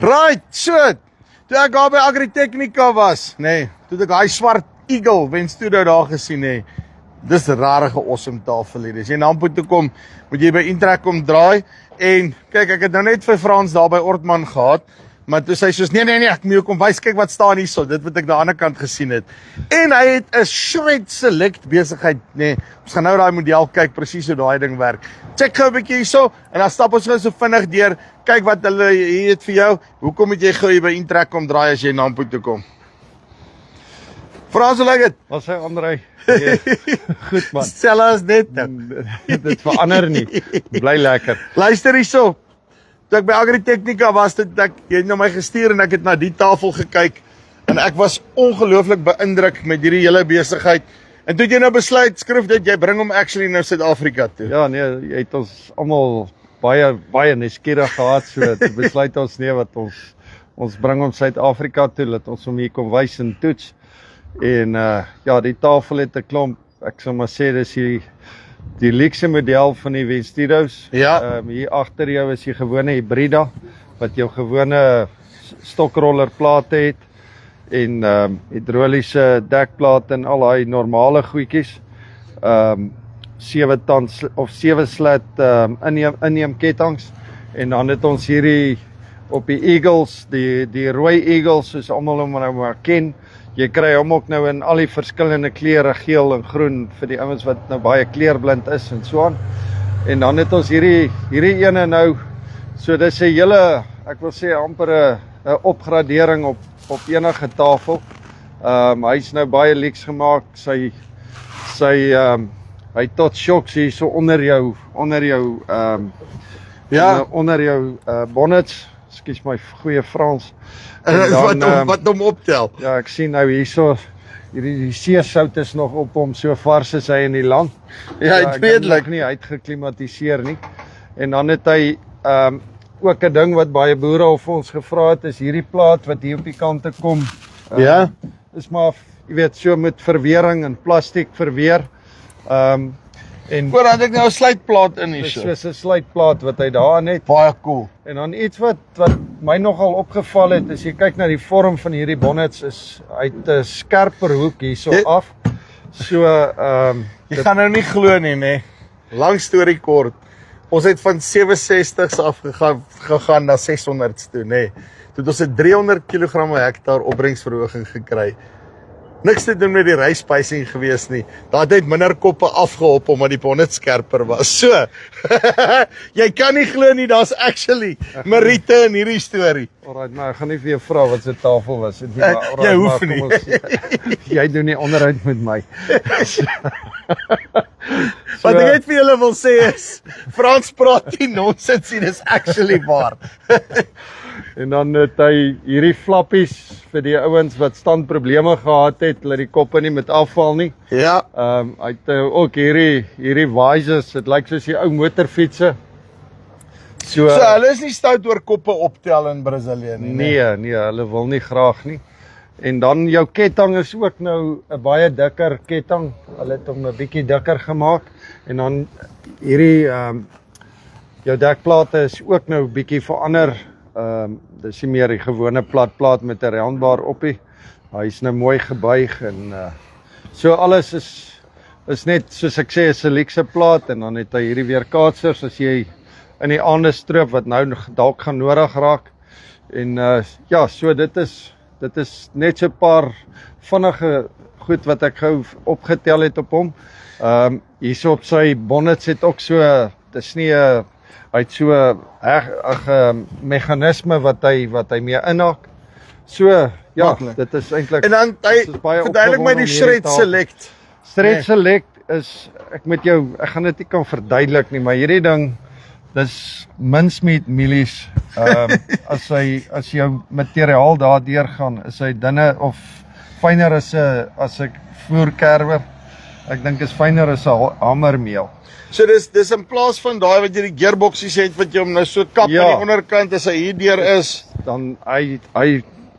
Right, so, toe ek daar by Agritechnica was, toe ek hy swart Eagle Wenstudo daar gesien, dis 'n rarige awesome tafel hier. As jy na Nampo toe kom, moet jy by Intrek kom draai, en kyk, ek het nou net vir Frans daar by Ortman gehad, maar toe sê hy soos, nee, ek moet jou kom wys, kyk wat staan hier so, dit wat ek daar aan die ander kant gesien het. En hy het 'n Shred Select besigheid, ons gaan nou daai model kyk, presies hoe daai ding werk. Check gou 'n bietjie hierso, en dan stap ons gou so vinnig deur, kyk wat hulle hier het vir jou, hoekom moet jy gou hier by Intrek kom draai as jy na Nampo toe kom? Frans, hoe lyk dit? Wat sê André? Nee, goed man. Stel as net. Dit verander nie. Bly lekker. Luister hierso. Toe ek by Agritechnica was, jy het na my gestuur en ek het na die tafel gekyk en ek was ongelooflik beïndruk met hierdie hele besigheid. En toe het jy nou besluit, skryf dit, jy bring hom actually nou Suid-Afrika toe. Ja, nee, jy het ons almal baie nuuskierig gehad, so toe besluit ons wat ons bring hom Suid-Afrika toe, dat ons hom hier kom wys en toets. En ja, die tafel het 'n klomp, ek sal maar sê, dis die luxe model van die Wenstudos. Ja. Hier agter jou is die gewone hybrida, wat jou gewone stokrollerplate het, en hidroliese dekplate en al daai normale goedjies. 7 tand of 7 slat inneemkettangs, en dan het ons hierdie op die Eagles, die rooi Eagles, soos almal hom nou maar ken. Jy kry hom ook nou in al die verskillende kleure, geel en groen, vir die ouens wat nou baie kleurblind is en so aan. En dan het ons hierdie ene nou, so dis 'n hele, ek wil sê amper 'n opgradering op enige tafel. Hy's nou baie leaks gemaak, hy tot shocks hier so onder jou bonnets, ekskuus my goeie Frans. Wat hom optel. Ja, ek sien nou hierso, die seesout is nog op hom, so vars is hy in die land. Ja, uitweidlik nie uitgeklimatiseer nie. En dan het hy ook 'n ding wat baie boere al vir ons gevra het, is hierdie plaat wat hier op die kante kom. Ja. Is maar, jy weet, so met verwering en plastiek verweer. En dan het ek nou 'n sluitplaat in hier. Soos 'n sluitplaat wat hy daarin het. Baie cool. En dan iets wat my nogal opgeval het, as jy kyk na die vorm van hierdie bonnets, is hy het 'n skerper hoek hierso af. So jy gaan nou nie glo nie, Lang storie kort. Ons het van 67's af gegaan na 600's toe, Toe het ons 'n 300 kg hektaar opbrengsverhoging gekry. Niks te doen met die ryspysing gewees nie. Daar het net minder koppe afgehop omdat die bonnet skerper was. So, jy kan nie glo nie, daar's actually meriete in hierdie storie. Alright, maar ek gaan nie vir jou vra wat se tafel was. Jy hoef nie. Jy doen nie onderhoud met my. Wat ek net vir julle wil sê is, Frans praat nie nonsens nie, dis actually waar. En dan het hy hierdie flappies vir die ouens wat standprobleme gehad het, dat die koppe nie met afval nie. Ja. Hy het ook hierdie visors, dit lyk soos die ou motorfietsse. So hulle is nie stout oor koppe optel in Brasilië nie. Nee, hulle wil nie graag nie. En dan jou ketting is ook nou 'n baie dikker ketting. Hulle het hom 'n bietjie dikker gemaak. En dan hierdie jou dekplate is ook nou 'n bietjie verander. Dis nie meer die gewone platplaat met 'n roundbar oppie. Hy's nou mooi gebuig en so alles is net soos ek sê, 'n luxe plaat, en dan het hy hierdie weerkaatsers as jy in die aande stroop wat nou dalk gaan nodig raak. En ja, so dit is net so 'n paar vinnige goed wat ek gou opgetel het op hom. Hierso op sy bonnets het ook so, dis nie hy het so 'n meganisme wat hy mee inhaak. So, ja, Makkelijk. dit is eintlik. En dan verduidelik my die Shred Select. Shred Select is, ek gaan dit nie kan verduidelik nie, maar hierdie ding, dis mincemeat mielies. As jou materiaal daardeur gaan, is hy dunne of fyner as 'n vloerkerwer. Ek dink is fyner as 'n hamermeel. So dis in plaas van daai wat jy die gearboxies het wat jy hom nou so kap aan die onderkant as hy hierdeur is, dan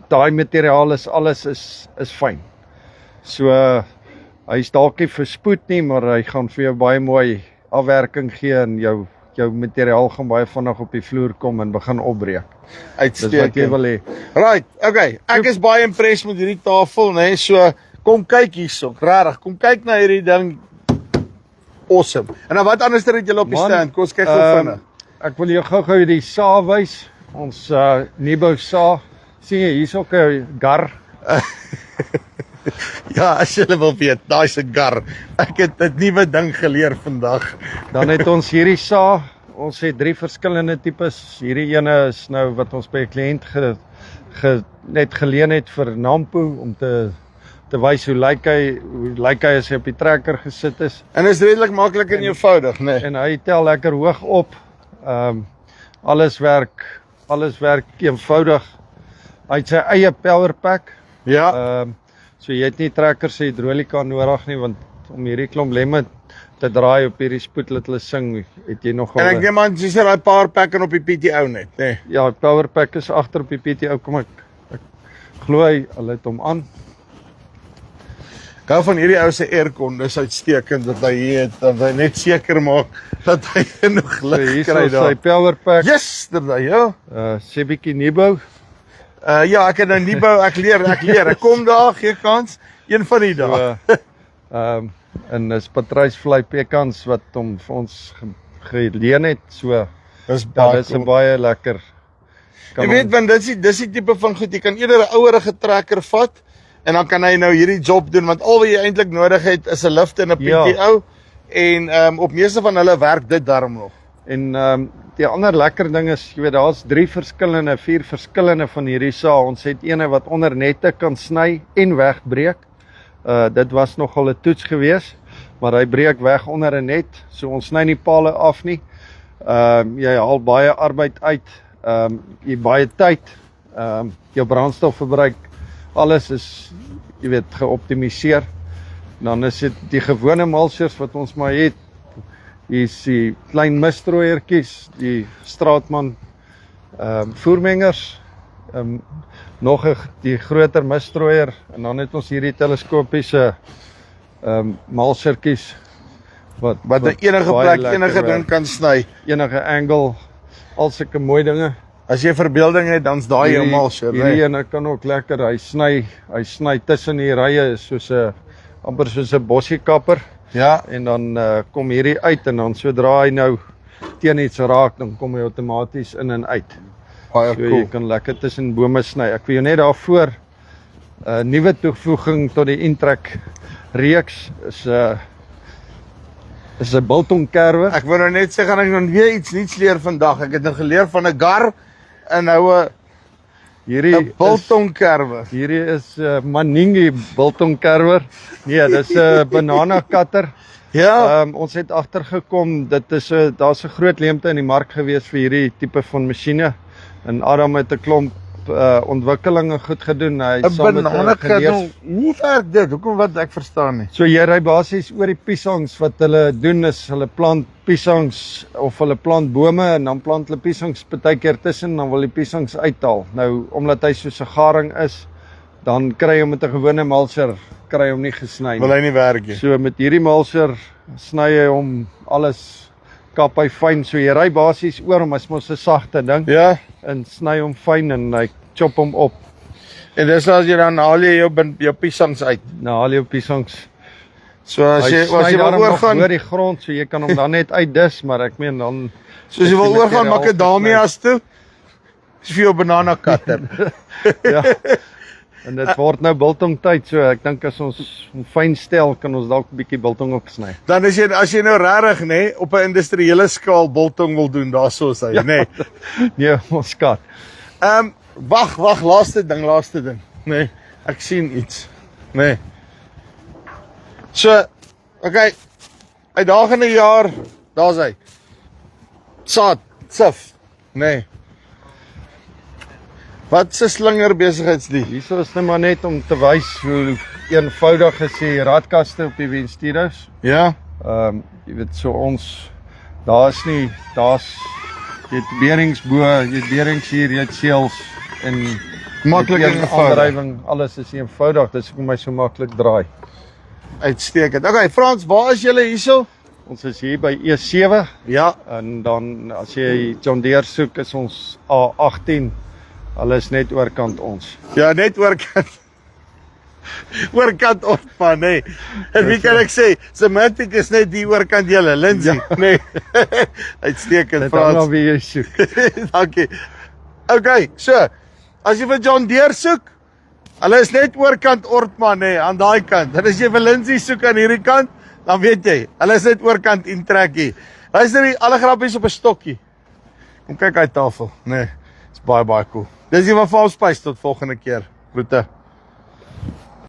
daai materiaal alles is fyn. So hy's dalk nie verspoed nie, maar hy gaan vir jou baie mooi afwerking gee en jou jou materiaal gaan baie vinnig op die vloer kom en begin opbreek. Dis wat jy Uitstekend. wil hê. Right, okay. Ek is baie impressed met hierdie tafel, né? So kom kyk hierso. Regtig, kom kyk na hierdie ding. Awesome. En dan wat anders het julle op die Man, stand? Kom ons kyk gou vinnig. Ek wil jou gou die saag wys. Ons Nebo saag. Sien jy hier's ook 'n gar. Ja, as julle wil weet, daai's 'n gar. Ek het 'n nuwe ding geleer vandag. Dan het ons hierdie saag. Ons het 3 verskillende tipes. Hierdie ene is nou wat ons by 'n kliënt net geleen het vir Nampo om te wys hoe lyk hy as hy op die trekker gesit is. En is redelik maklik en eenvoudig, né? En hy tel lekker hoog op. Alles werk eenvoudig. Hy het sy eie power pack. Ja. So jy het nie trekker se hidrolika nodig nie, want om hierdie klomp lemme te draai op hierdie spoed laat hulle sing, het jy nogal. En ek neem aan dis daai power pack en op die PTO net, né? Ja, die power pack is agter op die PTO. Kom ek glo hulle het hom aan. Ek hou van hierdie ou se aircon, dis uitstekend dat hy hier het, dat hy net seker maak dat hy genoeg So lig hier kry is sy daar. power pack. Yes, daar ja. Sê bietjie Nebo. Ja, ek het nou nie bou, ek leer. Ek kom daar, gee kans, een van die dae. En dis patrysvlei pekans wat hom vir ons geleen het. So Dis ja, baie dis 'n cool. baie lekker. Jy weet want dis die tipe van goed, jy kan eerder 'n ouerige trekker vat en dan kan hy nou hierdie job doen want al wat jy eintlik nodig het is 'n lift en 'n Ja. PTO en op meeste van hulle werk dit darm nog. En die ander lekker ding is, jy weet, daar's 4 verskillende van hierdie saag. Ons het ene wat onder nette kan sny en wegbreek. Dit was nogal 'n toets geweest, maar hy breek weg onder 'n net, so ons sny nie pale af nie. Jy haal baie arbeid uit, jy baie tyd, jou brandstofverbruik, alles is, jy weet, geoptimaliseer. Dan is dit die gewone mulchers wat ons maar het. Hier is die klein misstrooiertjies, die Straatman voermengers, nog die groter misstrooier en dan het ons hierdie teleskopiese mulchertjies wat Enige baie plek, lekker enige werk. ding kan sny. Enige angle, al sulke mooi dinge. As jy verbeelding het, dan's daai jou mulcher, Hierdie né? ene kan ook lekker, hy sny tussen die rye, is amper soos 'n bosjiekapper. Ja, En dan kom hierdie uit en dan sodra hy nou teen iets raak, dan kom hy outomaties in en uit. baie So jy cool. kan lekker tussen bome sny. Ek wil jou net daarvoor 'n nuwe toevoeging tot die Intrek reeks is 'n biltong kerwe. Ek wou nou net sê gaan ek nog weer iets nuuts leer vandag. Ek het nou geleer van 'n gar en nou 'n biltong kerwe. Hierdie is Maningi biltong kerwer. Nee, dis 'n banana cutter. Ja, Ons het agtergekom daar's 'n groot leemte in die mark gewees vir hierdie tipe van masjiene. En Adam het 'n klomp ontwikkelinge goed gedoen. Hy 'n saam met 'n banana ingenieurs- cutter. Hoe werk dit? Hoekom wat ek verstaan nie. So jy ry basies oor die piesangs. Wat hulle doen is hulle plant piesangs of hulle plant bome en dan plant hulle piesangs partykeer tussen, dan wil die piesangs uithaal. Nou omdat hy so 'n garing is, dan kry jy hom met 'n gewone mulcher, kry hom nie gesny Wil nie. hy nie werk nie. So met hierdie mulcher sny jy hom alles, kap hy fyn. So jy ry basies oor hom, hy's mos 'n sagte ding, Ja, en sny hom fyn en hy chop hom op. en dis as jy dan haal jy jou piesangs uit. Nou haal jy op piesangs. So as Hy jy sny wil daarom nog oorgaan, oor die grond, so jy kan hom dan net uitdis, maar ek meen dan soos jy wil die oorgaan materiaal makadamias toe, is vir jou banana cutter. ja. En dit word nou biltong tyd, so ek dink as ons hom fyn stel, kan ons dalk 'n bietjie biltong ook sny. Dan as jy nou regtig nê op 'n industriële skaal biltong wil doen, daarso is hy, nê. Nee, ons skat. Wag, laaste ding, nê. Ek sien iets, nê. So, okay. Uitdagende jaar, daar's hy. Saad, sif, nê. Wat se slinger besigheidsdiens? Hierso is net maar net om te wys hoe eenvoudig is die radkaste op die wielstuurders. Ja. Jy weet so daar's jy het beerings bo, jy het beerings hier, jy het seels en Maklik en eenvoudig. aandrywing, alles is eenvoudig, dis hoekom hy so maklik draai. Uitstekend. Okay, Frans, waar is julle hierso? Ons is hier by E7 Ja, en dan as jy John Deere soek is ons A18. Hulle is net oorkant ons. ja, net oorkant. Oorkant op man, nee. En wie kan ek sê, Semantic is net die oorkant julle, Lindsay. Nee. Uitstekend Dit hang Frans. af wie jy soek. Dankie. Okay, so, as jy vir John Deere soek, hulle is net oorkant Ortman, nee, aan daai kant. En as jy vir Lindsay soek aan hierdie kant, dan weet jy, hulle is net oorkant Intrekkie. Luister hier, alle grappies op 'n stokkie. Kom kyk uit tafel. Nee, is baie cool. Dis hier van False Spice, tot volgende keer. Groete.